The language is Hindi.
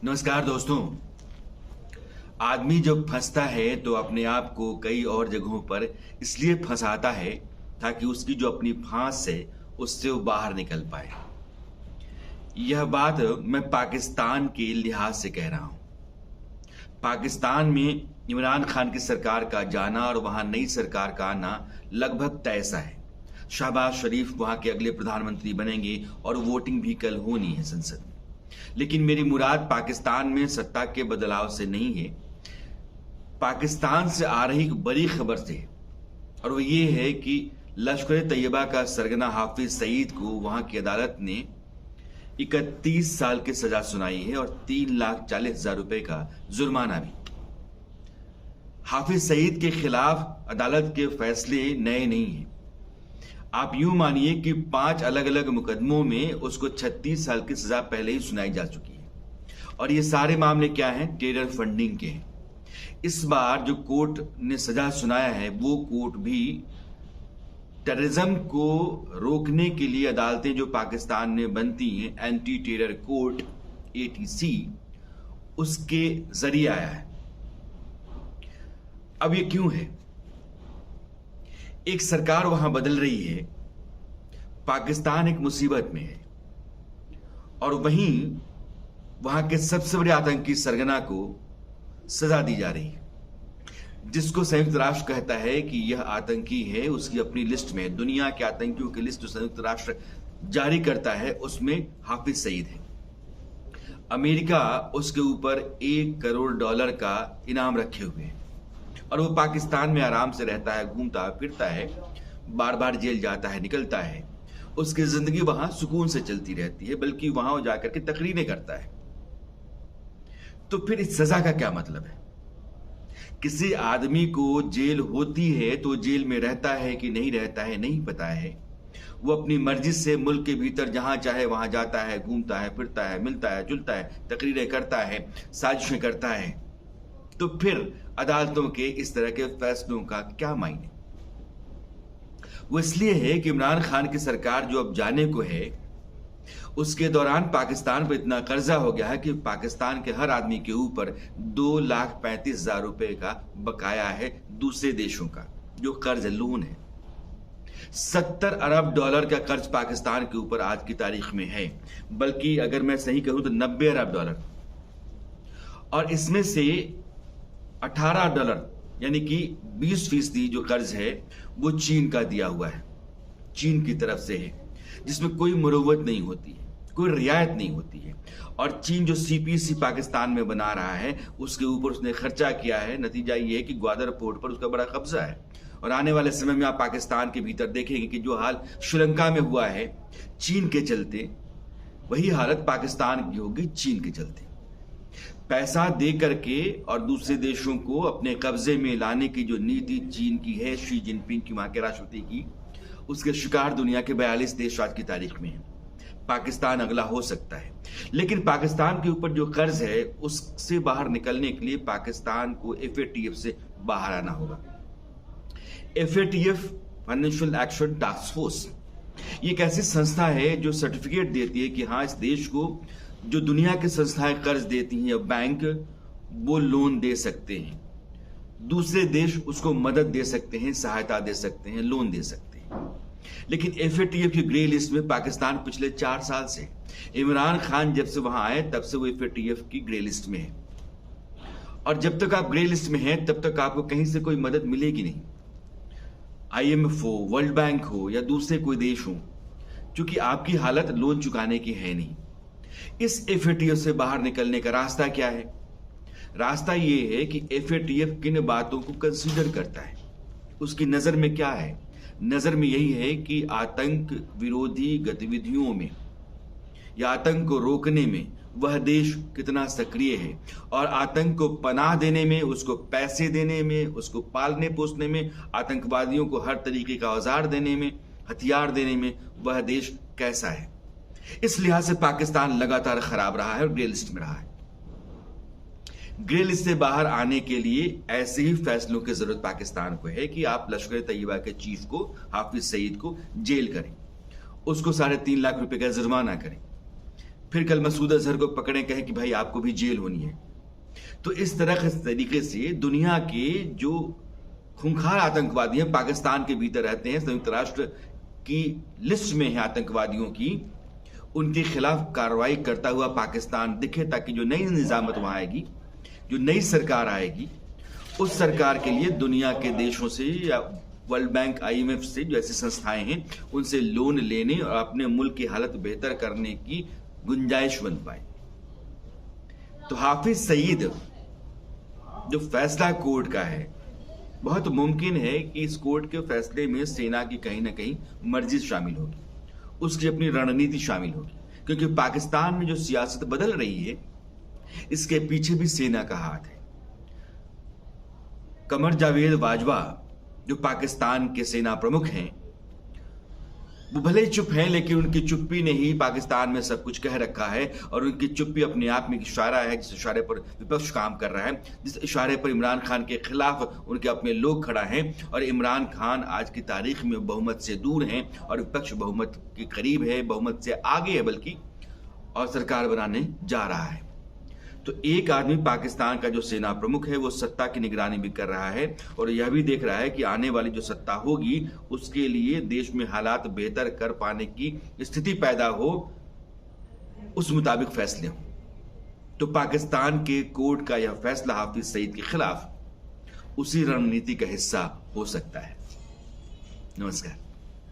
नमस्कार दोस्तों। आदमी जब फंसता है तो अपने आप को कई और जगहों पर इसलिए फंसाता है ताकि उसकी जो अपनी फांस है उससे वो बाहर निकल पाए। यह बात मैं पाकिस्तान के लिहाज से कह रहा हूं। पाकिस्तान में इमरान खान की सरकार का जाना और वहां नई सरकार का आना लगभग तय सा है। शहबाज शरीफ वहां के अगले प्रधानमंत्री बनेंगे और वोटिंग भी कल होनी है संसद में। लेकिन मेरी मुराद पाकिस्तान में सत्ता के बदलाव से नहीं है, पाकिस्तान से आ रही एक बड़ी खबर से है। और वो ये है कि लश्कर तैयबा का सरगना हाफिज सईद को वहां की अदालत ने 31 साल की सजा सुनाई है और 3,40,000 रुपए का जुर्माना भी। हाफिज सईद के खिलाफ अदालत के फैसले नए नहीं हैं। आप यूं मानिए कि 5 अलग अलग मुकदमों में उसको 36 साल की सजा पहले ही सुनाई जा चुकी है। और ये सारे मामले क्या हैं? टेरर फंडिंग के हैं। इस बार जो कोर्ट ने सजा सुनाया है वो कोर्ट भी टेररिज्म को रोकने के लिए अदालतें जो पाकिस्तान में बनती हैं, एंटी टेरर कोर्ट ATC, उसके जरिए आया है। अब ये क्यों है? एक सरकार वहां बदल रही है, पाकिस्तान एक मुसीबत में है, और वहीं वहां के सबसे बड़े आतंकी सरगना को सजा दी जा रही है, जिसको संयुक्त राष्ट्र कहता है कि यह आतंकी है। उसकी अपनी लिस्ट में, दुनिया के आतंकियों की लिस्ट जो संयुक्त राष्ट्र जारी करता है उसमें हाफिज सईद है। अमेरिका उसके ऊपर $1 करोड़ का इनाम रखे हुए है और वो पाकिस्तान में आराम से रहता है, घूमता फिरता है, बार बार जेल जाता है, निकलता है। उसकी जिंदगी वहां सुकून से चलती रहती है, बल्कि वहां वो जाकर के तकरीरें करता है। तो फिर इस सजा का क्या मतलब है? किसी आदमी को जेल होती है तो जेल में रहता है कि नहीं रहता है नहीं पता है। वो अपनी मर्जी से मुल्क के भीतर जहां चाहे वहां जाता है, घूमता है, फिरता है, मिलता है, जुलता है, तकरीरें करता है, साजिशें करता है। तो फिर अदालतों के इस तरह के फैसलों का क्या मायने? वो इसलिए है कि इमरान खान की सरकार जो अब जाने को है, उसके दौरान पाकिस्तान पर इतना कर्जा हो गया है कि पाकिस्तान के हर आदमी के ऊपर 2,35,000 रुपए का बकाया है दूसरे देशों का, जो कर्ज लोन है। $70 अरब का कर्ज पाकिस्तान के ऊपर आज की तारीख में है, बल्कि अगर मैं सही कहूं तो $90 अरब। और इसमें से $18 यानी कि 20% जो कर्ज है वो चीन का दिया हुआ है, चीन की तरफ से है, जिसमें कोई मुरव्वत नहीं होती है, कोई रियायत नहीं होती है। और चीन जो CPC पाकिस्तान में बना रहा है उसके ऊपर उसने खर्चा किया है। नतीजा ये है कि ग्वादर पोर्ट पर उसका बड़ा कब्जा है। और आने वाले समय में आप पाकिस्तान के भीतर देखेंगे कि जो हाल श्रीलंका में हुआ है चीन के चलते, वही हालत पाकिस्तान की होगी चीन के चलते। पैसा दे करके और दूसरे देशों को अपने कब्जे में लाने की जो नीति चीन की है, शी जिनपिंग की, वहां के राष्ट्रपति की, उसके शिकार दुनिया के 42 देश आज की तारीख में है। पाकिस्तान अगला हो सकता है। लेकिन पाकिस्तान के ऊपर जो कर्ज है उससे बाहर निकलने के लिए पाकिस्तान को FATF से बाहर आना होगा। FATF, financial action task force, ये एक ऐसी संस्था है जो सर्टिफिकेट देती है कि हाँ, इस देश को जो दुनिया की संस्थाएं कर्ज देती हैं या बैंक, वो लोन दे सकते हैं, दूसरे देश उसको मदद दे सकते हैं, सहायता दे सकते हैं, लोन दे सकते हैं। लेकिन FATF की ग्रे लिस्ट में पाकिस्तान पिछले 4 साल से, इमरान खान जब से वहां आए तब से वो FATF की ग्रे लिस्ट में है। और जब तक आप ग्रे लिस्ट में हैं तब तक आपको कहीं से कोई मदद मिलेगी नहीं। IMF हो, वर्ल्ड बैंक हो या दूसरे कोई देश हो, क्योंकि आपकी हालत लोन चुकाने की है नहीं। इस FATF से बाहर निकलने का रास्ता क्या है? रास्ता यह है कि FATF किन बातों को कंसीडर करता है, उसकी नजर में क्या है। नजर में यही है कि आतंक विरोधी गतिविधियों में या आतंक को रोकने में वह देश कितना सक्रिय है, और आतंक को पनाह देने में, उसको पैसे देने में, उसको पालने पोसने में, आतंकवादियों को हर तरीके का औजार देने में, हथियार देने में वह देश कैसा है। इस लिहाज से पाकिस्तान लगातार खराब रहा है और ग्रे लिस्ट में रहा है। ग्रे लिस्ट से बाहर आने के लिए ऐसे ही फैसलों की जरूरत पाकिस्तान को है कि आप लश्कर तैयबा के चीफ को, हाफिज सईद को जेल करें, उसको 3.5 लाख रुपए का जुर्माना करें, फिर कल मसूद अजहर को पकड़े, कहें कि भाई आपको भी जेल होनी है। तो इस तरीके से दुनिया के जो खूंखार आतंकवादी हैं, पाकिस्तान के भीतर रहते हैं, संयुक्त राष्ट्र की लिस्ट में है आतंकवादियों की, उनके खिलाफ कार्रवाई करता हुआ पाकिस्तान दिखे, ताकि जो नई निजामत वहां आएगी, जो नई सरकार आएगी, उस सरकार के लिए दुनिया के देशों से या वर्ल्ड बैंक, IMF से, जो ऐसी संस्थाएं हैं, उनसे लोन लेने और अपने मुल्क की हालत बेहतर करने की गुंजाइश बन पाए। तो हाफिज सईद जो फैसला कोर्ट का है, बहुत मुमकिन है कि इस कोर्ट के फैसले में सेना की कहीं ना कहीं मर्जी शामिल होगी, उसकी अपनी रणनीति शामिल होगी, क्योंकि पाकिस्तान में जो सियासत बदल रही है, इसके पीछे भी सेना का हाथ है। कमर जावेद बाजवा जो पाकिस्तान के सेना प्रमुख हैं, वो भले ही चुप हैं, लेकिन उनकी चुप्पी ने ही पाकिस्तान में सब कुछ कह रखा है, और उनकी चुप्पी अपने आप में एक इशारा है, जिस इशारे पर विपक्ष काम कर रहा है, जिस इशारे पर इमरान खान के खिलाफ उनके अपने लोग खड़ा हैं, और इमरान खान आज की तारीख में बहुमत से दूर हैं और विपक्ष बहुमत के करीब है, बहुमत से आगे है बल्कि, और सरकार बनाने जा रहा है। तो एक आदमी पाकिस्तान का जो सेना प्रमुख है, वो सत्ता की निगरानी भी कर रहा है, और यह भी देख रहा है कि आने वाली जो सत्ता होगी, उसके लिए देश में हालात बेहतर कर पाने की स्थिति पैदा हो, उस मुताबिक फैसले हो। तो पाकिस्तान के कोर्ट का यह फैसला हाफिज सईद के खिलाफ उसी रणनीति का हिस्सा हो सकता है। नमस्कार।